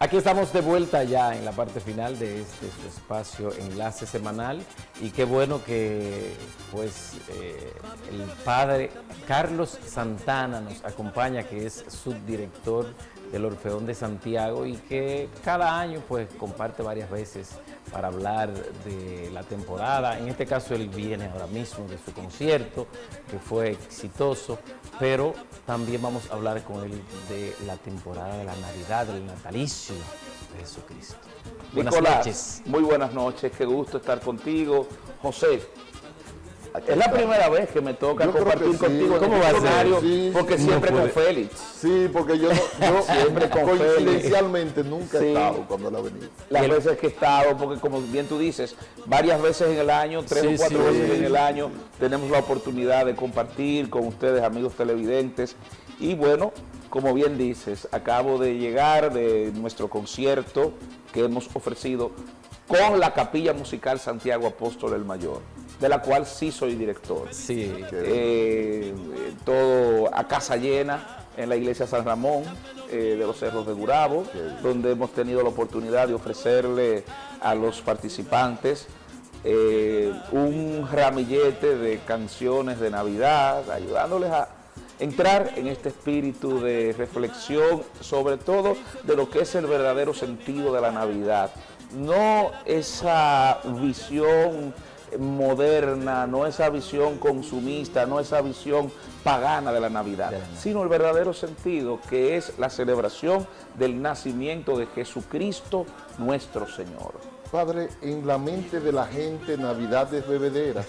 Aquí estamos de vuelta ya en la parte final de este su espacio Enlace Semanal y qué bueno que el padre Carlos Santana nos acompaña, que es subdirector del Orfeón de Santiago y que cada año pues comparte varias veces para hablar de la temporada. En este caso él viene ahora mismo de su concierto que fue exitoso, pero también vamos a hablar con él de la temporada de la Navidad, del natalicio de Jesucristo. Buenas Nicolás, noches. muy buenas noches, qué gusto estar contigo. José, es la primera vez que me toca compartir contigo en ¿Cómo va a ser? Sí, porque sí, siempre no con puede. Félix. Sí, porque yo Siempre con coincidencialmente nunca he Sí. estado cuando él ha venido. Las veces que he estado, porque como bien tú dices, varias veces en el año, tres Sí, o cuatro sí. veces en el año, tenemos la oportunidad de compartir con ustedes, amigos televidentes. Y bueno, como bien dices, acabo de llegar de nuestro concierto que hemos ofrecido con la Capilla Musical Santiago Apóstol el Mayor, de la cual sí soy director. Sí, Todo a casa llena en la iglesia San Ramón de los Cerros de Gurabo, donde hemos tenido la oportunidad de ofrecerle a los participantes un ramillete de canciones de Navidad, ayudándoles a entrar en este espíritu de reflexión, sobre todo de lo que es el verdadero sentido de la Navidad. No esa visión moderna, no esa visión consumista, no esa visión pagana de la Navidad, sino el verdadero sentido, que es la celebración del nacimiento de Jesucristo nuestro Señor. Padre, en la mente de la gente Navidad es bebedera,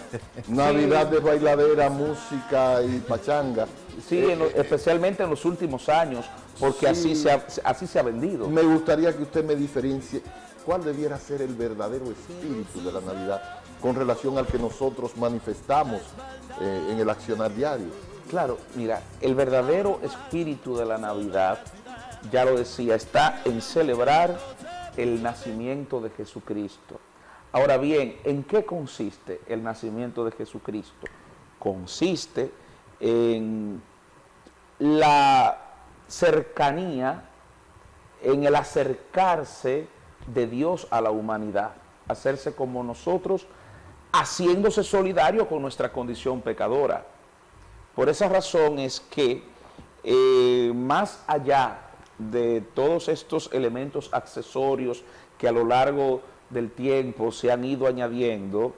Navidad es bailadera, música y pachanga. Sí, especialmente en los últimos años, porque Sí. así se ha vendido. Me gustaría que usted me diferencie cuál debiera ser el verdadero espíritu de la Navidad con relación al que nosotros manifestamos en el accionar diario. Claro, mira, el verdadero espíritu de la Navidad, ya lo decía, está en celebrar el nacimiento de Jesucristo. Ahora bien, ¿en qué consiste el nacimiento de Jesucristo? Consiste en la cercanía, en el acercarse de Dios a la humanidad, hacerse como nosotros, haciéndose solidario con nuestra condición pecadora. Por esa razón es que más allá de todos estos elementos accesorios que a lo largo del tiempo se han ido añadiendo,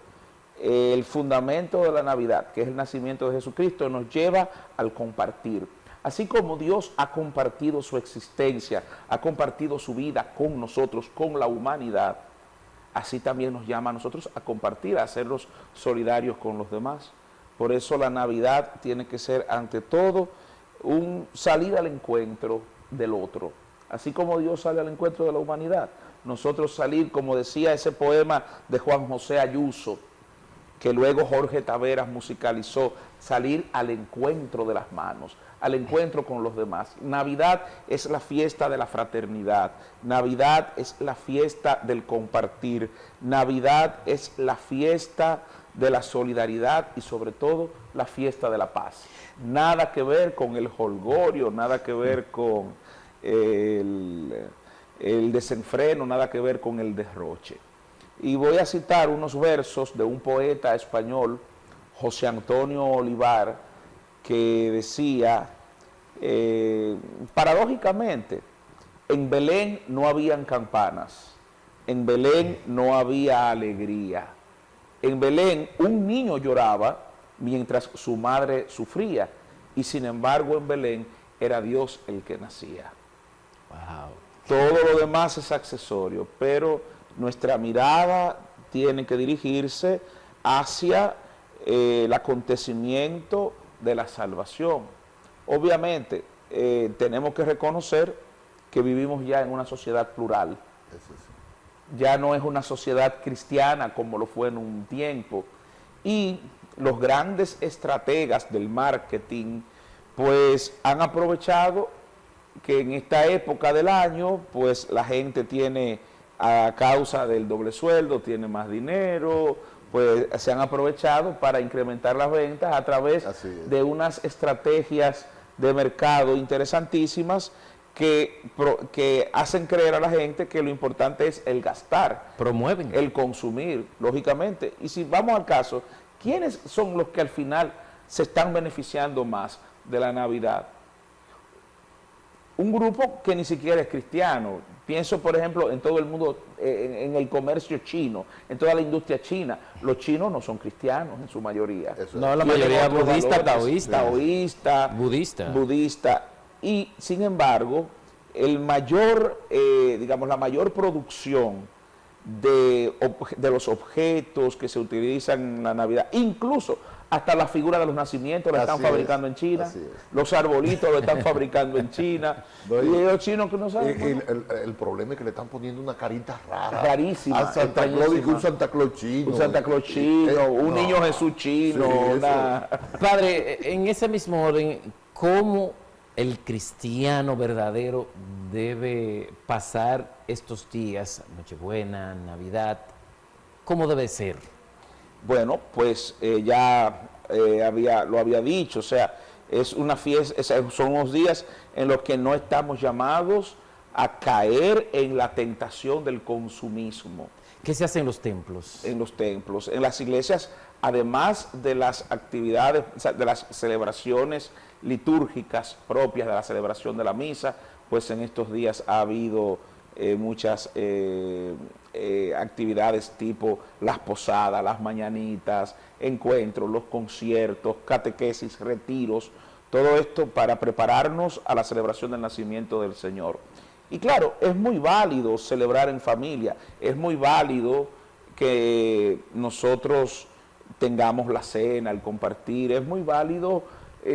el fundamento de la Navidad, que es el nacimiento de Jesucristo, nos lleva al compartir. Así como Dios ha compartido su existencia, ha compartido su vida con nosotros, con la humanidad, así también nos llama a nosotros a compartir, a hacernos solidarios con los demás. Por eso la Navidad tiene que ser ante todo un salir al encuentro del otro. Así como Dios sale al encuentro de la humanidad, nosotros salir, como decía ese poema de Juan José Ayuso, que luego Jorge Taveras musicalizó, salir al encuentro de las manos, al encuentro con los demás. Navidad es la fiesta de la fraternidad, Navidad es la fiesta del compartir, Navidad es la fiesta de la solidaridad y sobre todo la fiesta de la paz. Nada que ver con el jolgorio, nada que ver con el desenfreno, nada que ver con el derroche. Y voy a citar unos versos de un poeta español, José Antonio Olivar, que decía, paradójicamente, en Belén no habían campanas, en Belén no había alegría, en Belén un niño lloraba mientras su madre sufría, y sin embargo en Belén era Dios el que nacía. wow. Todo lo demás es accesorio, pero nuestra mirada tiene que dirigirse hacia el acontecimiento de la salvación. Obviamente, tenemos que reconocer que vivimos ya en una sociedad plural. Ya no es una sociedad cristiana como lo fue en un tiempo. Y los grandes estrategas del marketing, pues han aprovechado que en esta época del año, pues la gente tiene, a causa del doble sueldo, tiene más dinero, pues se han aprovechado para incrementar las ventas a través de unas estrategias de mercado interesantísimas que hacen creer a la gente que lo importante es el gastar, Promueven. el consumir, lógicamente. Y si vamos al caso, ¿quiénes son los que al final se están beneficiando más de la Navidad? Un grupo que ni siquiera es cristiano. Pienso, por ejemplo, en todo el mundo, en el comercio chino, en toda la industria china. Los chinos no son cristianos en su mayoría. Eso No, la Tienen mayoría otros budista, valores, taoísta. budista. Y, sin embargo, digamos, la mayor producción de los objetos que se utilizan en la Navidad, incluso hasta la figura de los nacimientos la están Así fabricando es, en China, así es. los arbolitos lo están fabricando en China, No, y los chinos que no saben. bueno, El problema es que le están poniendo una carita rara. Rarísima, A Santa Claus, extrañísima. un Santa Claus chino. un Santa Claus chino, un no. niño Jesús chino, Sí, eso. una... Padre, en ese mismo orden, ¿cómo el cristiano verdadero debe pasar estos días, Nochebuena, Navidad? ¿Cómo debe ser? Bueno, pues lo había dicho, o sea, es una fiesta, son unos días en los que no estamos llamados a caer en la tentación del consumismo ¿Qué se hace en los templos? en los templos. En las iglesias, además de las actividades, o sea, de las celebraciones litúrgicas propias de la celebración de la misa, pues en estos días ha habido muchas actividades tipo las posadas, las mañanitas, encuentros, los conciertos, catequesis, retiros, todo esto para prepararnos a la celebración del nacimiento del Señor. Y claro, es muy válido celebrar en familia, es muy válido que nosotros tengamos la cena, el compartir, es muy válido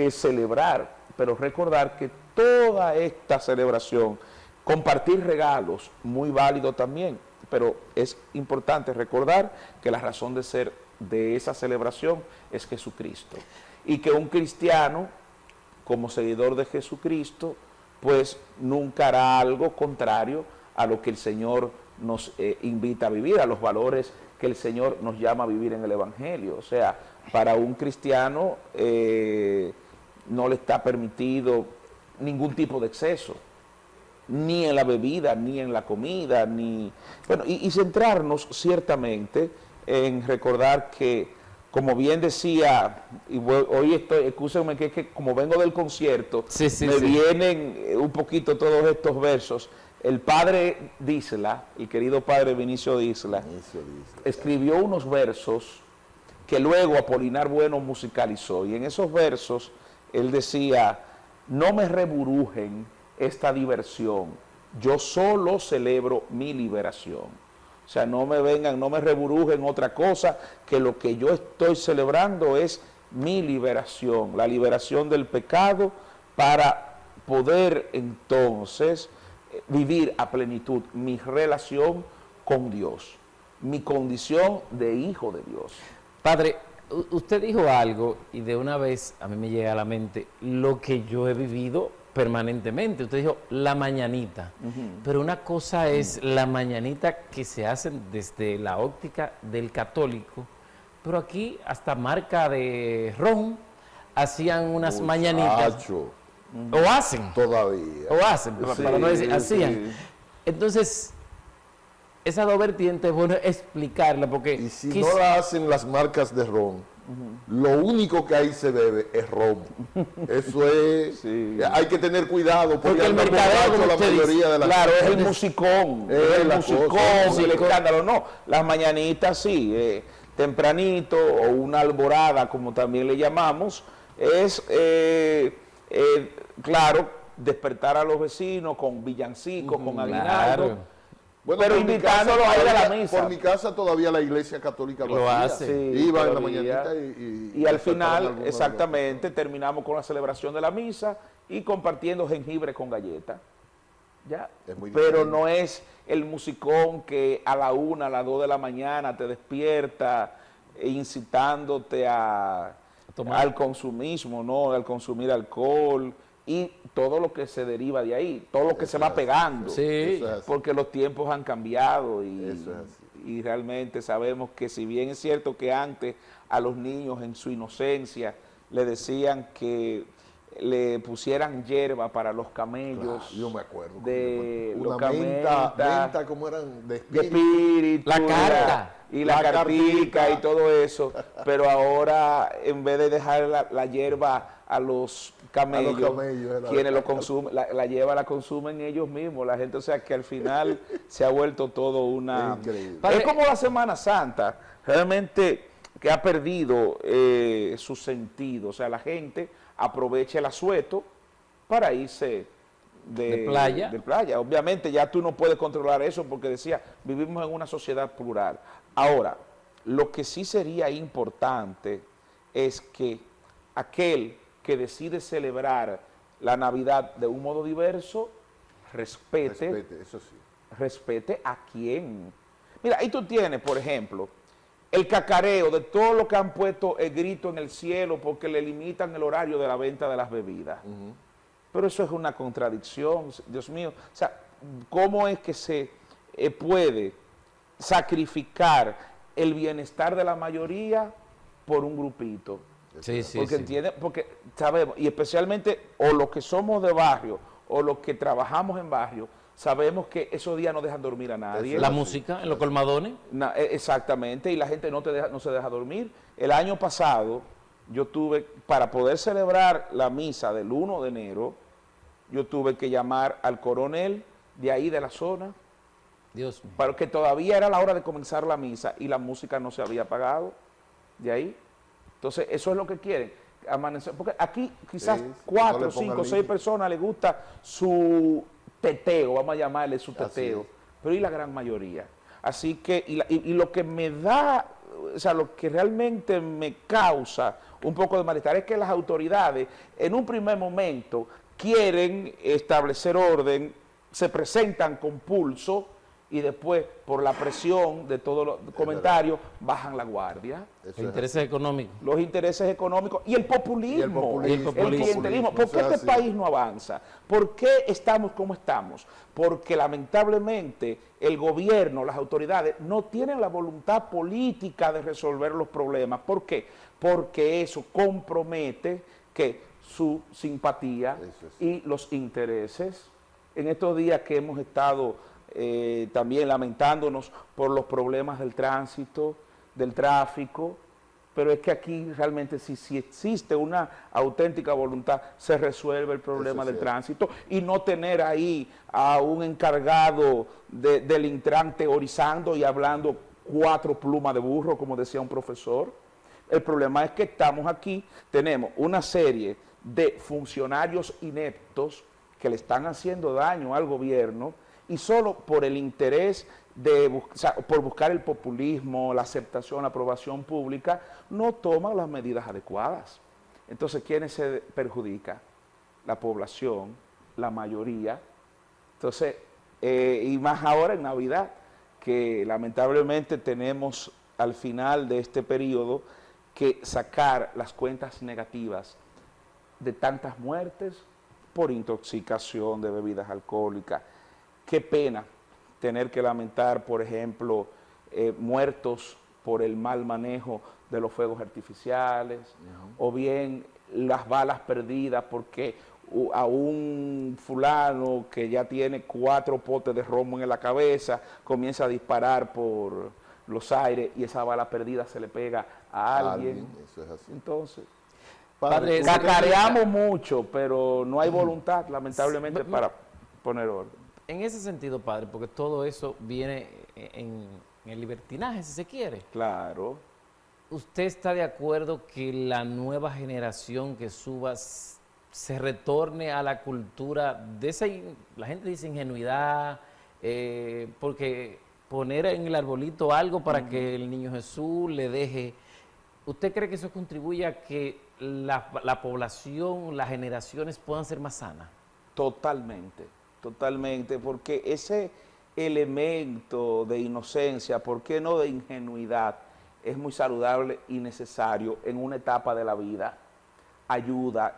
celebrar, pero recordar que toda esta celebración, compartir regalos, muy válido también, pero es importante recordar que la razón de ser de esa celebración es Jesucristo. Y que un cristiano, como seguidor de Jesucristo, pues nunca hará algo contrario a lo que el Señor nos invita a vivir, a los valores que el Señor nos llama a vivir en el Evangelio. O sea, para un cristiano no le está permitido ningún tipo de exceso, ni en la bebida, ni en la comida, ni... Bueno, y centrarnos ciertamente en recordar que, como bien decía, y hoy estoy, escúchenme que como vengo del concierto, me vienen un poquito todos estos versos. El padre Disla, el querido padre Vinicio Disla, escribió unos versos que luego Apolinar Bueno musicalizó, y en esos versos él decía: no me reburujen esta diversión, yo solo celebro mi liberación. O sea, no me vengan, no me reburujen otra cosa, que lo que yo estoy celebrando es mi liberación, la liberación del pecado, para poder entonces vivir a plenitud mi relación con Dios, mi condición de hijo de Dios. Padre, usted dijo algo y de una vez a mí me llega a la mente lo que yo he vivido permanentemente. Usted dijo la mañanita, pero una cosa es la mañanita que se hacen desde la óptica del católico, pero aquí hasta marca de ron hacían unas mañanitas. O hacen. Todavía. O hacen, para no decir, hacían. Sí. Entonces, esa dos vertientes es bueno explicarla, porque... Y si no la hacen las marcas de ron, lo único que ahí se bebe es ron. Eso es... Sí. Hay que tener cuidado, Porque el anda mercadeo, borracho como la usted dice, mayoría de las... Claro, es el musicón, Es el la musicón, cosa. el escándalo. No, las mañanitas sí, tempranito, o una alborada, como también le llamamos, es, claro, despertar a los vecinos con villancicos, con aguinaldo. Claro. Bueno, pero por mi invitándolos casa a ir a la todavía- misa. Por mi casa todavía la iglesia católica Lo hacía. hace. Sí, Iba en la todavía. mañanita Y al despertaban final, algunos exactamente, terminamos con la celebración de la misa y compartiendo jengibre con galleta. Ya. Es muy Pero diferente. no es el musicón que a la 1, a las 2 de la mañana te despierta incitándote tomar. al consumismo, ¿no? Al consumir alcohol y todo lo que se deriva de ahí, todo lo que se va pegando. Sí. Eso es así. Porque los tiempos han cambiado Eso es así. y realmente sabemos que, si bien es cierto que antes a los niños en su inocencia le decían que le pusieran hierba para los camellos. Claro, yo me acuerdo. De Una los menta, como eran de de espíritu. espíritu, La carta. y la cartica y todo eso, pero ahora en vez de dejar la hierba a los camellos, quienes lo consumen, la hierba la consumen ellos mismos, la gente, o sea que al final se ha vuelto todo una... Es increíble. Es como la Semana Santa, realmente que ha perdido su sentido, o sea, la gente aprovecha el asueto para irse De playa. de playa. Obviamente ya tú no puedes controlar eso porque decía, vivimos en una sociedad plural. Ahora, lo que sí sería importante es que aquel que decide celebrar la Navidad de un modo diverso, respete Eso sí. respete a quién. Mira, ahí tú tienes, por ejemplo, el cacareo de todo lo que han puesto el grito en el cielo porque le limitan el horario de la venta de las bebidas. Pero eso es una contradicción, Dios mío. O sea, ¿cómo es que se puede sacrificar el bienestar de la mayoría por un grupito? Sí, sí, Porque sí. entiende, porque sabemos, y especialmente o los que somos de barrio o los que trabajamos en barrio, sabemos que esos días no dejan dormir a nadie. La música en los colmadones. Exactamente, y la gente no se deja dormir. El año pasado yo tuve, para poder celebrar la misa del 1 de enero, yo tuve que llamar al coronel de ahí de la zona, Dios mío. porque todavía era la hora de comenzar la misa y la música no se había apagado de ahí. Entonces, eso es lo que quieren, amanecer, porque aquí quizás Sí, no 4, le pongan 5, 6 límite. personas les gusta su teteo, vamos a llamarle su Así teteo, es. pero y la gran mayoría. Así que, y lo que me da, o sea, lo que realmente me causa un poco de malestar es que las autoridades en un primer momento quieren establecer orden, se presentan con pulso y después por la presión de todos los comentarios bajan la guardia. Eso Los es intereses económicos. Los intereses económicos y el populismo, Y el populismo, clientelismo. ¿Por qué eso es este así. país no avanza? ¿Por qué estamos como estamos? Porque lamentablemente el gobierno, las autoridades no tienen la voluntad política de resolver los problemas. ¿Por qué? Porque eso compromete que su simpatía Eso es. y los intereses. En estos días que hemos estado también lamentándonos por los problemas del tránsito, del tráfico, pero es que aquí realmente si existe una auténtica voluntad, se resuelve el problema Eso es del cierto. tránsito y no tener ahí a un encargado del Intran teorizando y hablando 4 plumas de burro, como decía un profesor. El problema es que estamos aquí, tenemos una serie de funcionarios ineptos que le están haciendo daño al gobierno y solo por el interés por buscar el populismo, la aceptación, la aprobación pública, no toman las medidas adecuadas. Entonces, ¿quiénes se perjudican? La población, la mayoría. Entonces, y más ahora en Navidad, que lamentablemente tenemos al final de este periodo que sacar las cuentas negativas de tantas muertes por intoxicación de bebidas alcohólicas. Qué pena tener que lamentar, por ejemplo, muertos por el mal manejo de los fuegos artificiales, o bien las balas perdidas porque a un fulano que ya tiene 4 potes de romo en la cabeza comienza a disparar por los aires y esa bala perdida se le pega a alguien. Eso es así. Entonces, Padre, cacareamos mucho, pero no hay voluntad, lamentablemente, para poner orden. En ese sentido, padre, porque todo eso viene en el libertinaje, si se quiere. Claro. ¿Usted está de acuerdo que la nueva generación que suba se retorne a la cultura de esa, la gente dice ingenuidad, porque poner en el arbolito algo para que el niño Jesús le deje? ¿Usted cree que eso contribuye a que la población, las generaciones puedan ser más sanas? Totalmente, totalmente, porque ese elemento de inocencia, ¿por qué no de ingenuidad? Es muy saludable y necesario en una etapa de la vida. Ayuda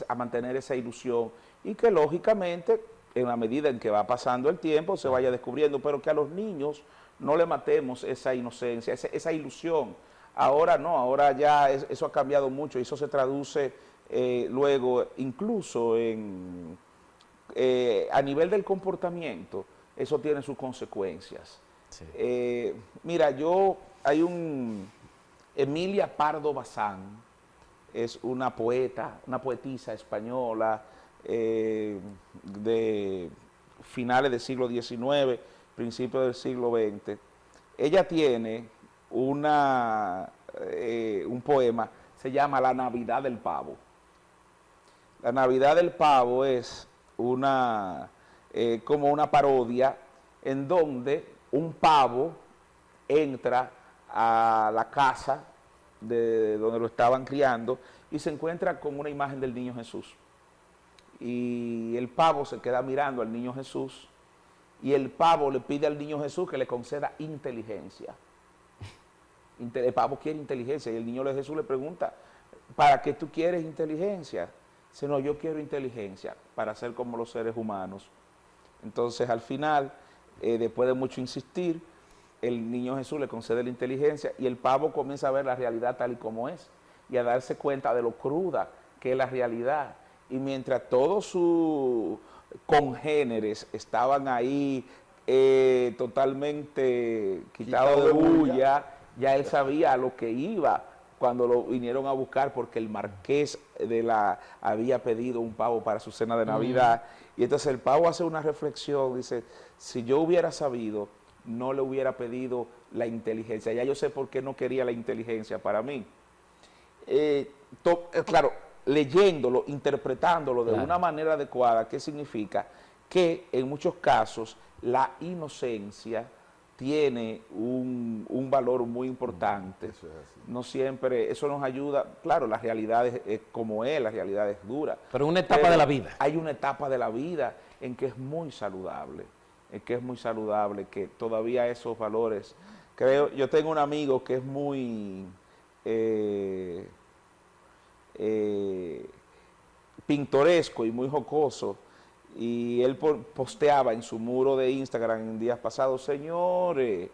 a mantener esa ilusión y que lógicamente en la medida en que va pasando el tiempo se vaya descubriendo, pero que a los niños no le matemos esa inocencia, esa ilusión. Ahora no, ahora ya eso ha cambiado mucho y eso se traduce luego, incluso a nivel del comportamiento, eso tiene sus consecuencias. Sí. Mira, hay Emilia Pardo Bazán, es una poeta, una poetisa española de finales del siglo XIX, principios del siglo XX. Ella tiene un poema, se llama La Navidad del Pavo. La Navidad del Pavo es como una parodia en donde un pavo entra a la casa de donde lo estaban criando y se encuentra con una imagen del niño Jesús. Y el pavo se queda mirando al niño Jesús y el pavo le pide al niño Jesús que le conceda inteligencia. El pavo quiere inteligencia y el niño de Jesús le pregunta, ¿para qué tú quieres inteligencia? Dice, no, yo quiero inteligencia para ser como los seres humanos. Entonces, al final, después de mucho insistir, el niño Jesús le concede la inteligencia y el pavo comienza a ver la realidad tal y como es y a darse cuenta de lo cruda que es la realidad. Y mientras todos sus congéneres estaban ahí totalmente quitados de bulla, ya él sabía a lo que iba cuando lo vinieron a buscar porque el marqués había pedido un pavo para su cena de Navidad. Y entonces el pavo hace una reflexión, dice, si yo hubiera sabido, no le hubiera pedido la inteligencia. Ya yo sé por qué no quería la inteligencia para mí. Claro, leyéndolo, interpretándolo de una manera adecuada, ¿qué significa? Que en muchos casos la inocencia tiene un valor muy importante. Eso es así. No siempre, eso nos ayuda, claro, la realidad es como es, la realidad es dura. Pero una etapa de la vida. Hay una etapa de la vida en que es muy saludable, que todavía esos valores, yo tengo un amigo que es muy pintoresco y muy jocoso, y él posteaba en su muro de Instagram en días pasados, señores,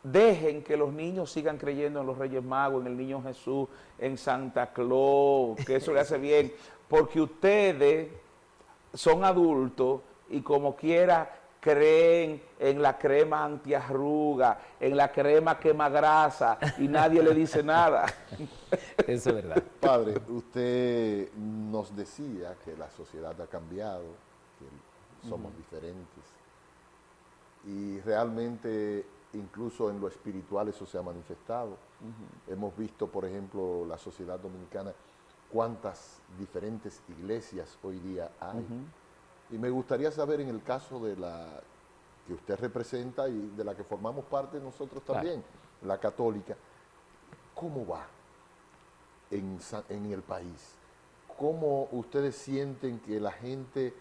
dejen que los niños sigan creyendo en los Reyes Magos, en el Niño Jesús, en Santa Claus, que eso le hace bien, porque ustedes son adultos y como quiera creen en la crema antiarruga, en la crema quemagrasa y nadie le dice nada. Eso es verdad. Padre, usted nos decía que la sociedad ha cambiado, que somos diferentes y realmente incluso en lo espiritual eso se ha manifestado. Hemos visto, por ejemplo, la sociedad dominicana, cuántas diferentes iglesias hoy día hay. Y me gustaría saber, en el caso de la que usted representa y de la que formamos parte nosotros también, la católica, ¿cómo va en el país? ¿Cómo ustedes sienten que la gente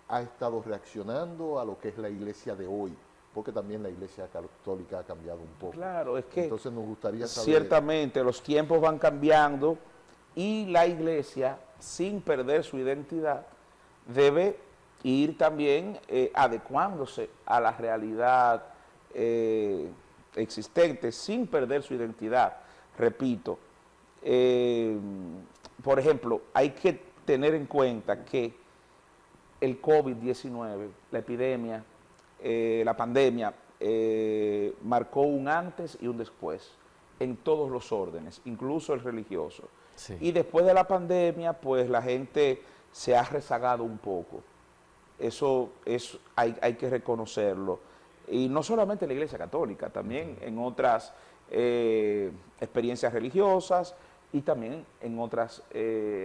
ha estado reaccionando a lo que es la iglesia de hoy? Porque también la iglesia católica ha cambiado un poco. Claro, es que entonces nos gustaría saber. Ciertamente los tiempos van cambiando y la iglesia, sin perder su identidad, debe ir también adecuándose a la realidad existente, sin perder su identidad. Repito, por ejemplo, hay que tener en cuenta que el COVID-19, la epidemia, la pandemia, marcó un antes y un después en todos los órdenes, incluso el religioso. Sí. Y después de la pandemia, pues la gente se ha rezagado un poco. Eso hay que reconocerlo. Y no solamente en la Iglesia Católica, también en otras experiencias religiosas y también en otras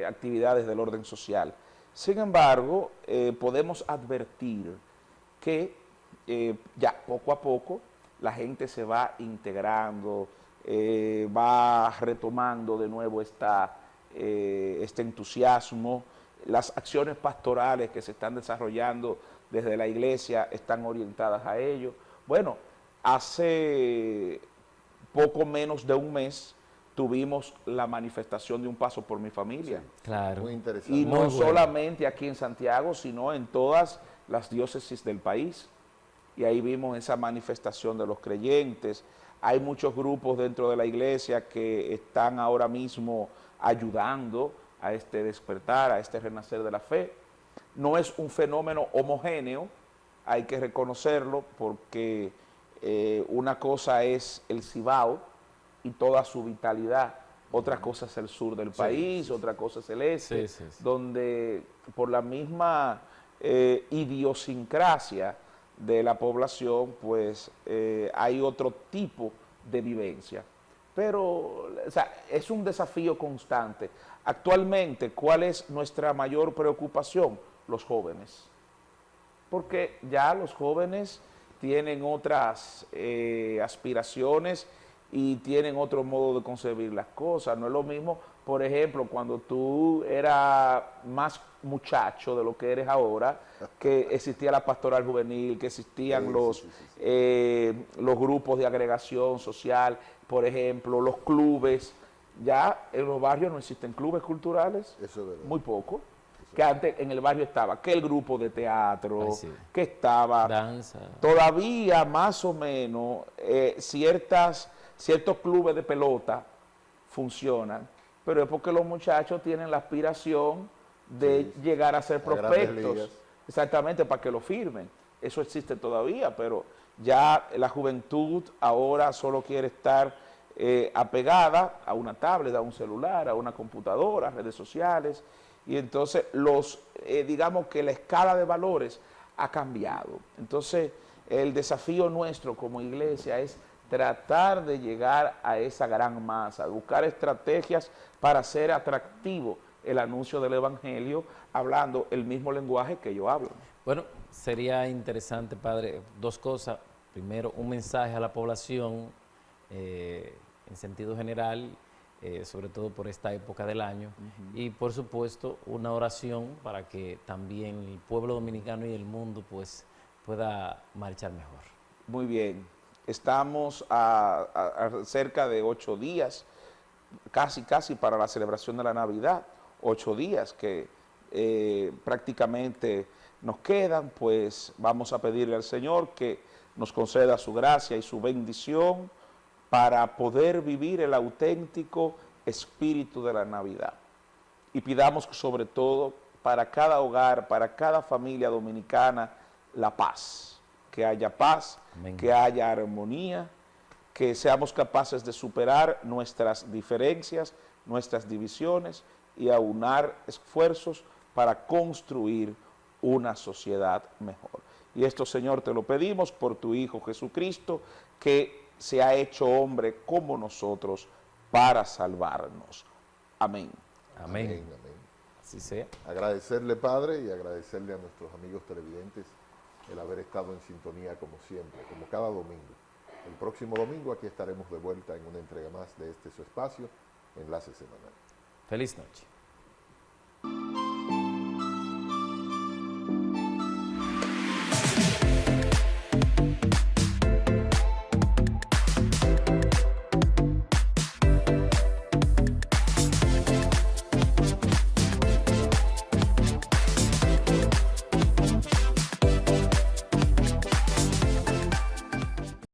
actividades del orden social. Sin embargo, podemos advertir que ya poco a poco la gente se va integrando, va retomando de nuevo este entusiasmo. Las acciones pastorales que se están desarrollando desde la iglesia están orientadas a ello. Bueno, hace poco menos de un mes tuvimos la manifestación de Un Paso por mi Familia. Sí, Claro. muy interesante. Y no Muy bueno. solamente aquí en Santiago, sino en todas las diócesis del país. Y ahí vimos esa manifestación de los creyentes. Hay muchos grupos dentro de la iglesia que están ahora mismo ayudando a este despertar, a este renacer de la fe. No es un fenómeno homogéneo, hay que reconocerlo, porque una cosa es el Cibao y toda su vitalidad, otra cosa es el sur del país, otra cosa es el este, donde por la misma idiosincrasia de la población, pues hay otro tipo de vivencia. Pero o sea, es un desafío constante. Actualmente, ¿cuál es nuestra mayor preocupación? Los jóvenes. Porque ya los jóvenes tienen otras aspiraciones y tienen otro modo de concebir las cosas. No es lo mismo, por ejemplo, cuando tú eras más muchacho de lo que eres ahora, que existía la pastoral juvenil, que existían los grupos de agregación social, por ejemplo, los clubes. Ya en los barrios no existen clubes culturales, Eso es verdad. muy poco. Que antes en el barrio estaba, que el grupo de teatro, que estaba danza. Todavía más o menos ciertos clubes de pelota funcionan, pero es porque los muchachos tienen la aspiración de llegar a ser prospectos, exactamente, para que lo firmen. Eso existe todavía, pero ya la juventud ahora solo quiere estar apegada a una tablet, a un celular, a una computadora, a redes sociales. Y entonces digamos que la escala de valores ha cambiado. Entonces el desafío nuestro como iglesia es tratar de llegar a esa gran masa, buscar estrategias para hacer atractivo el anuncio del Evangelio, hablando el mismo lenguaje que ellos hablan. Bueno, sería interesante, padre, dos cosas. Primero, un mensaje a la población en sentido general, sobre todo por esta época del año, y por supuesto una oración para que también el pueblo dominicano y el mundo pues pueda marchar mejor. Muy bien, estamos a cerca de 8 días, casi para la celebración de la Navidad, 8 días que prácticamente nos quedan, pues vamos a pedirle al Señor que nos conceda su gracia y su bendición para poder vivir el auténtico espíritu de la Navidad. Y pidamos sobre todo para cada hogar, para cada familia dominicana, la paz. Que haya paz, amén, que haya armonía, que seamos capaces de superar nuestras diferencias, nuestras divisiones y aunar esfuerzos para construir una sociedad mejor. Y esto, Señor, te lo pedimos por tu Hijo Jesucristo, que se ha hecho hombre como nosotros para salvarnos. Amén. Amén. Amén, amén. Así sea. Agradecerle, Padre, y agradecerle a nuestros amigos televidentes el haber estado en sintonía como siempre, como cada domingo. El próximo domingo aquí estaremos de vuelta en una entrega más de este su espacio, Enlace Semanal. Feliz noche.